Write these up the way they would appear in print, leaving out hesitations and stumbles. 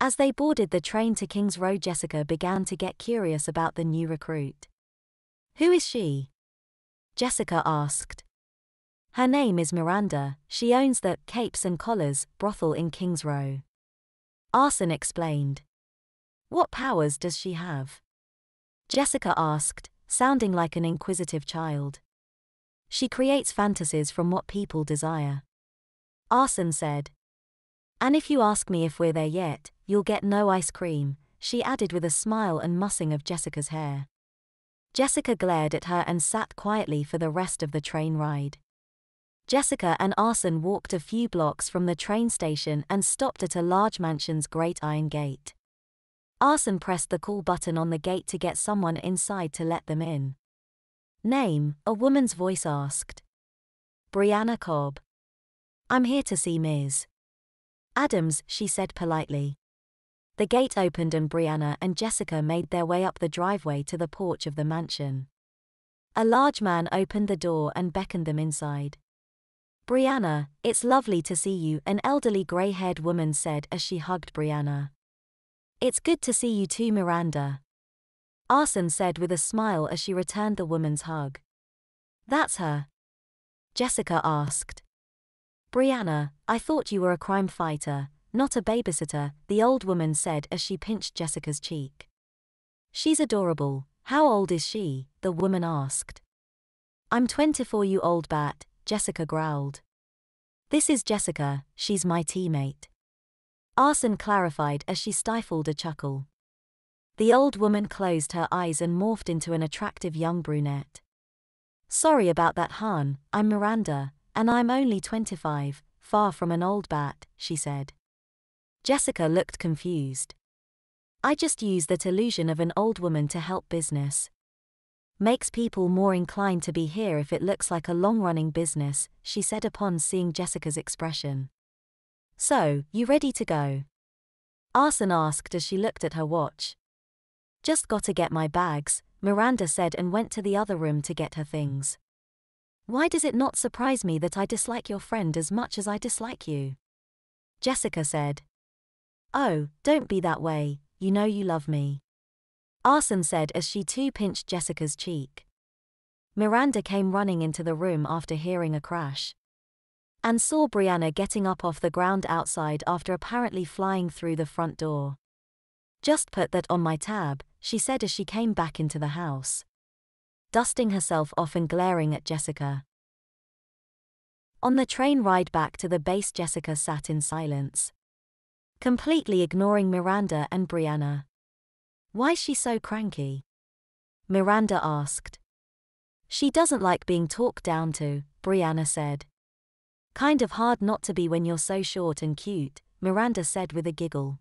As they boarded the train to King's Road, Jessica began to get curious about the new recruit. "Who is she?" Jessica asked. "Her name is Miranda. She owns the Capes and Collars brothel in King's Row." Arson explained. "What powers does she have?" Jessica asked, sounding like an inquisitive child. "She creates fantasies from what people desire," Arson said. "And if you ask me if we're there yet, you'll get no ice cream," she added with a smile and mussing of Jessica's hair. Jessica glared at her and sat quietly for the rest of the train ride. Jessica and Arson walked a few blocks from the train station and stopped at a large mansion's great iron gate. Arson pressed the call button on the gate to get someone inside to let them in. "Name?" a woman's voice asked. "Brianna Cobb." "I'm here to see Ms. Adams," she said politely. The gate opened and Brianna and Jessica made their way up the driveway to the porch of the mansion. A large man opened the door and beckoned them inside. "Brianna, it's lovely to see you," an elderly grey-haired woman said as she hugged Brianna. "It's good to see you too, Miranda," Arson said with a smile as she returned the woman's hug. "That's her?" Jessica asked. "Brianna, I thought you were a crime fighter, not a babysitter," the old woman said as she pinched Jessica's cheek. "She's adorable. How old is she?" the woman asked. "I'm 24, you old bat," Jessica growled. "This is Jessica, she's my teammate," Arson clarified as she stifled a chuckle. The old woman closed her eyes and morphed into an attractive young brunette. "Sorry about that, hon, I'm Miranda, and I'm only 25, far from an old bat," she said. Jessica looked confused. "I just use that illusion of an old woman to help business. Makes people more inclined to be here if it looks like a long-running business," she said upon seeing Jessica's expression. "So, you ready to go?" Arson asked as she looked at her watch. "Just gotta get my bags," Miranda said and went to the other room to get her things. "Why does it not surprise me that I dislike your friend as much as I dislike you?" Jessica said. "Oh, don't be that way, you know you love me," Arson said as she too pinched Jessica's cheek. Miranda came running into the room after hearing a crash and saw Brianna getting up off the ground outside after apparently flying through the front door. "Just put that on my tab," she said as she came back into the house, dusting herself off and glaring at Jessica. On the train ride back to the base, Jessica sat in silence, completely ignoring Miranda and Brianna. "Why's she so cranky?" Miranda asked. "She doesn't like being talked down to," Brianna said. "Kind of hard not to be when you're so short and cute," Miranda said with a giggle.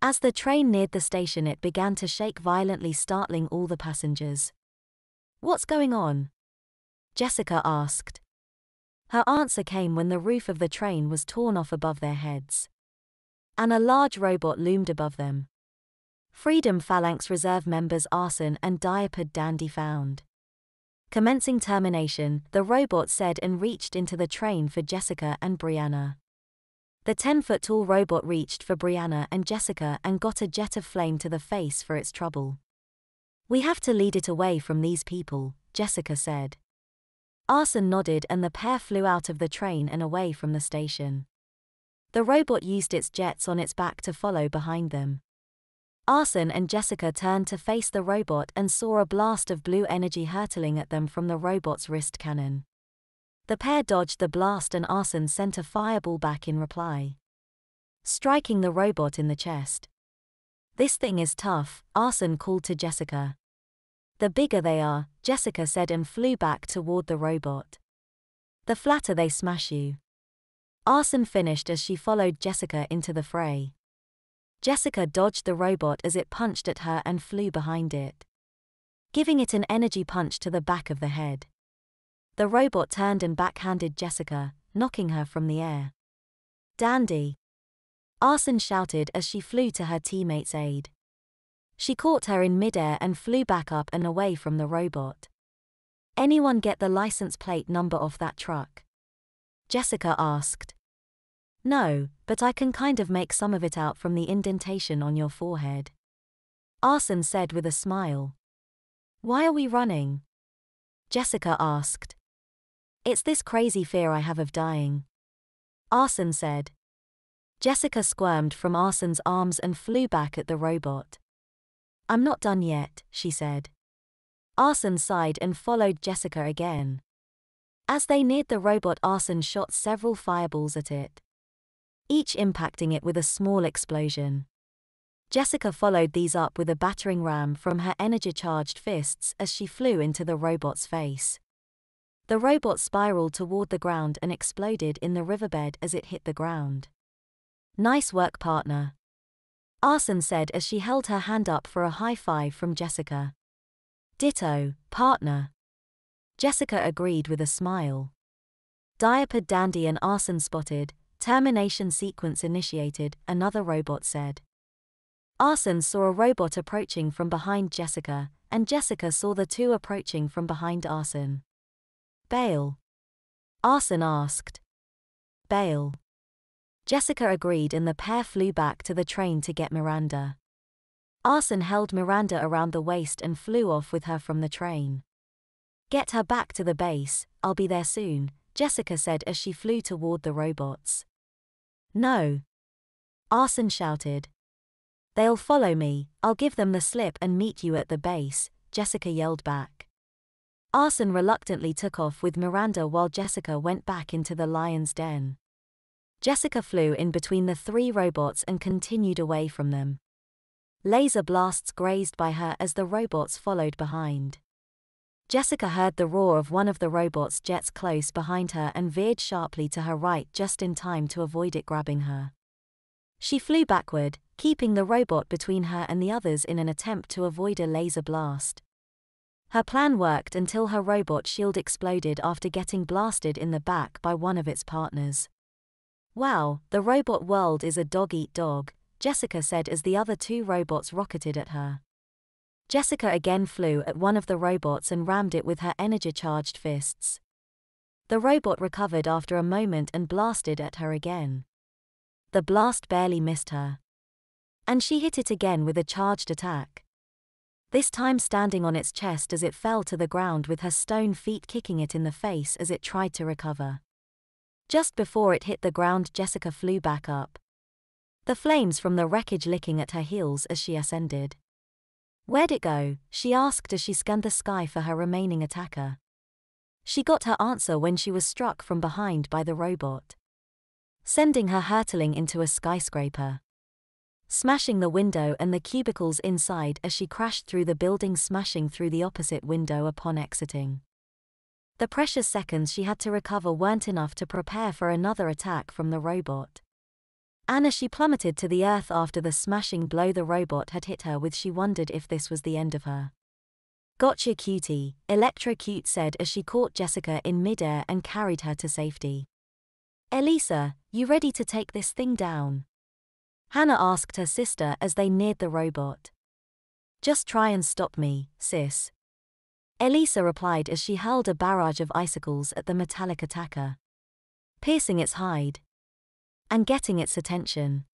As the train neared the station, it began to shake violently, startling all the passengers. "What's going on?" Jessica asked. Her answer came when the roof of the train was torn off above their heads, and a large robot loomed above them. Freedom Phalanx Reserve members Arson and Diaper Dandy found. "Commencing termination," the robot said and reached into the train for Jessica and Brianna. The 10-foot-tall robot reached for Brianna and Jessica and got a jet of flame to the face for its trouble. "We have to lead it away from these people," Jessica said. Arson nodded and the pair flew out of the train and away from the station. The robot used its jets on its back to follow behind them. Arson and Jessica turned to face the robot and saw a blast of blue energy hurtling at them from the robot's wrist cannon. The pair dodged the blast and Arson sent a fireball back in reply, striking the robot in the chest. "This thing is tough," Arson called to Jessica. "The bigger they are," Jessica said and flew back toward the robot. "The flatter they smash you," Arson finished as she followed Jessica into the fray. Jessica dodged the robot as it punched at her and flew behind it, giving it an energy punch to the back of the head. The robot turned and backhanded Jessica, knocking her from the air. "Dandy!" Arson shouted as she flew to her teammate's aid. She caught her in midair and flew back up and away from the robot. "Anyone get the license plate number off that truck?" Jessica asked. No, but I can kind of make some of it out from the indentation on your forehead. Arson said with a smile. Why are we running? Jessica asked. It's this crazy fear I have of dying. Arson said. Jessica squirmed from Arson's arms and flew back at the robot. I'm not done yet, she said. Arson sighed and followed Jessica again. As they neared the robot, Arson shot several fireballs at it, each impacting it with a small explosion. Jessica followed these up with a battering ram from her energy-charged fists as she flew into the robot's face. The robot spiraled toward the ground and exploded in the riverbed as it hit the ground. Nice work, partner, Arson said as she held her hand up for a high five from Jessica. Ditto, partner, Jessica agreed with a smile. Diaper, Dandy and Arson spotted. Termination sequence initiated, another robot said. Arson saw a robot approaching from behind Jessica, and Jessica saw the two approaching from behind Arson. Bail? Arson asked. Bail. Jessica agreed and the pair flew back to the train to get Miranda. Arson held Miranda around the waist and flew off with her from the train. Get her back to the base, I'll be there soon, Jessica said as she flew toward the robots. No, Arson shouted. They'll follow me, I'll give them the slip and meet you at the base, Jessica yelled back. Arson reluctantly took off with Miranda while Jessica went back into the lion's den. Jessica flew in between the three robots and continued away from them. Laser blasts grazed by her as the robots followed behind. Jessica heard the roar of one of the robot's jets close behind her and veered sharply to her right just in time to avoid it grabbing her. She flew backward, keeping the robot between her and the others in an attempt to avoid a laser blast. Her plan worked until her robot shield exploded after getting blasted in the back by one of its partners. Wow, the robot world is a dog-eat-dog, Jessica said as the other two robots rocketed at her. Jessica again flew at one of the robots and rammed it with her energy-charged fists. The robot recovered after a moment and blasted at her again. The blast barely missed her. And she hit it again with a charged attack. This time standing on its chest as it fell to the ground with her stone feet kicking it in the face as it tried to recover. Just before it hit the ground, Jessica flew back up, the flames from the wreckage licking at her heels as she ascended. Where'd it go? She asked as she scanned the sky for her remaining attacker. She got her answer when she was struck from behind by the robot, sending her hurtling into a skyscraper, smashing the window and the cubicles inside as she crashed through the building, smashing through the opposite window upon exiting. The precious seconds she had to recover weren't enough to prepare for another attack from the robot. And as she plummeted to the earth after the smashing blow the robot had hit her with, she wondered if this was the end of her. Gotcha, cutie, Electro-Cute said as she caught Jessica in midair and carried her to safety. Elisa, you ready to take this thing down? Hannah asked her sister as they neared the robot. Just try and stop me, sis, Elisa replied as she hurled a barrage of icicles at the metallic attacker, piercing its hide and getting its attention.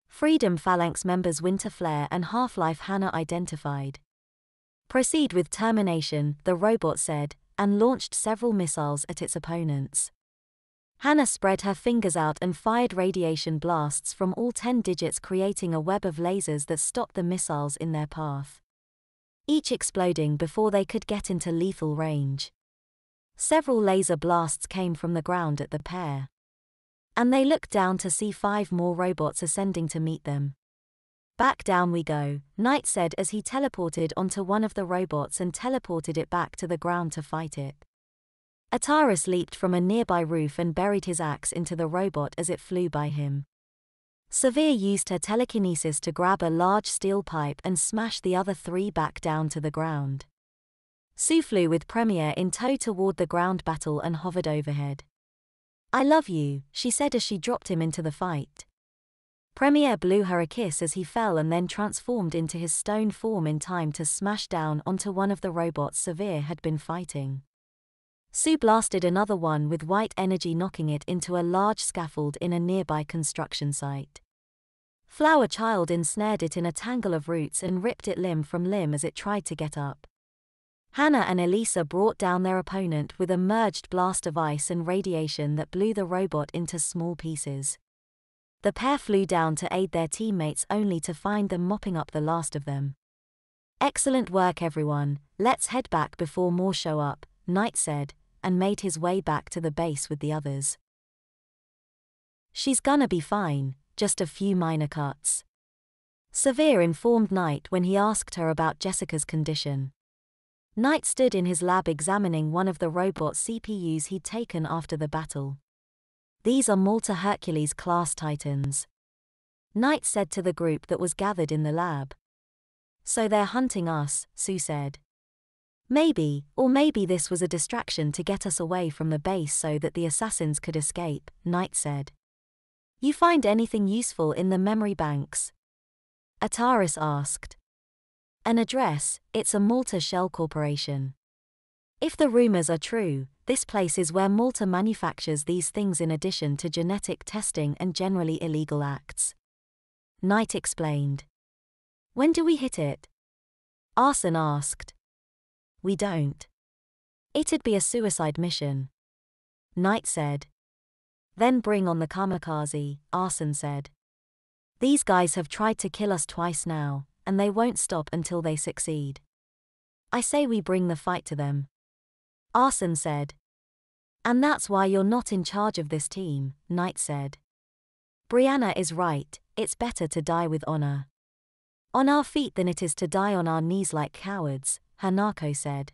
Freedom Phalanx members Winter Flare and Half-Life Hannah identified. Proceed with termination, the robot said, and launched several missiles at its opponents. Hannah spread her fingers out and fired radiation blasts from all 10 digits, creating a web of lasers that stopped the missiles in their path, each exploding before they could get into lethal range. Several laser blasts came from the ground at the pair, and they looked down to see 5 more robots ascending to meet them. Back down we go, Knight said as he teleported onto one of the robots and teleported it back to the ground to fight it. Ataris leaped from a nearby roof and buried his axe into the robot as it flew by him. Severe used her telekinesis to grab a large steel pipe and smash the other 3 back down to the ground. Sue flew with Premiere in tow toward the ground battle and hovered overhead. I love you, she said as she dropped him into the fight. Premiere blew her a kiss as he fell and then transformed into his stone form in time to smash down onto one of the robots Severe had been fighting. Sue blasted another one with white energy, knocking it into a large scaffold in a nearby construction site. Flower Child ensnared it in a tangle of roots and ripped it limb from limb as it tried to get up. Hannah and Elisa brought down their opponent with a merged blast of ice and radiation that blew the robot into small pieces. The pair flew down to aid their teammates only to find them mopping up the last of them. "Excellent work, everyone, let's head back before more show up," Knight said, and made his way back to the base with the others. "She's gonna be fine, just a few minor cuts," Severe informed Knight when he asked her about Jessica's condition. Knight stood in his lab examining one of the robot CPUs he'd taken after the battle. "These are Malta Hercules-class Titans," Knight said to the group that was gathered in the lab. "So they're hunting us," Sue said. "Maybe, or maybe this was a distraction to get us away from the base so that the assassins could escape," Knight said. "You find anything useful in the memory banks?" Ataris asked. "An address, it's a Malta shell corporation. If the rumors are true, this place is where Malta manufactures these things in addition to genetic testing and generally illegal acts," Knight explained. "When do we hit it?" Arson asked. "We don't. It'd be a suicide mission," Knight said. "Then bring on the kamikaze," Arson said. "These guys have tried to kill us twice now, and they won't stop until they succeed. I say we bring the fight to them," Arson said. "And that's why you're not in charge of this team," Knight said. "Brianna is right, it's better to die with honor. On our feet than it is to die on our knees like cowards," Hanako said.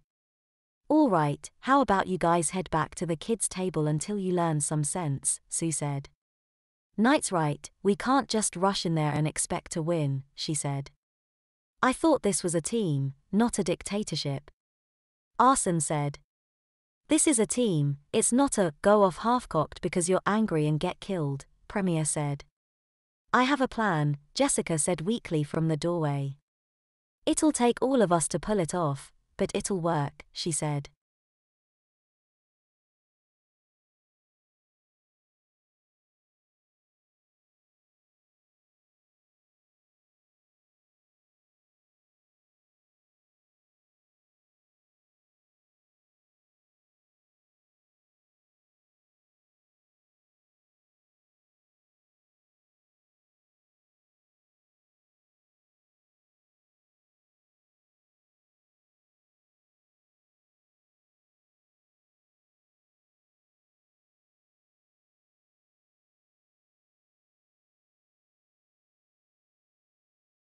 "All right, how about you guys head back to the kids' table until you learn some sense," Sue said. "Knight's right, we can't just rush in there and expect to win," she said. "I thought this was a team, not a dictatorship," Arson said. "This is a team, it's not a go off half-cocked because you're angry and get killed," Premier said. "I have a plan," Jessica said weakly from the doorway. "It'll take all of us to pull it off, but it'll work," she said.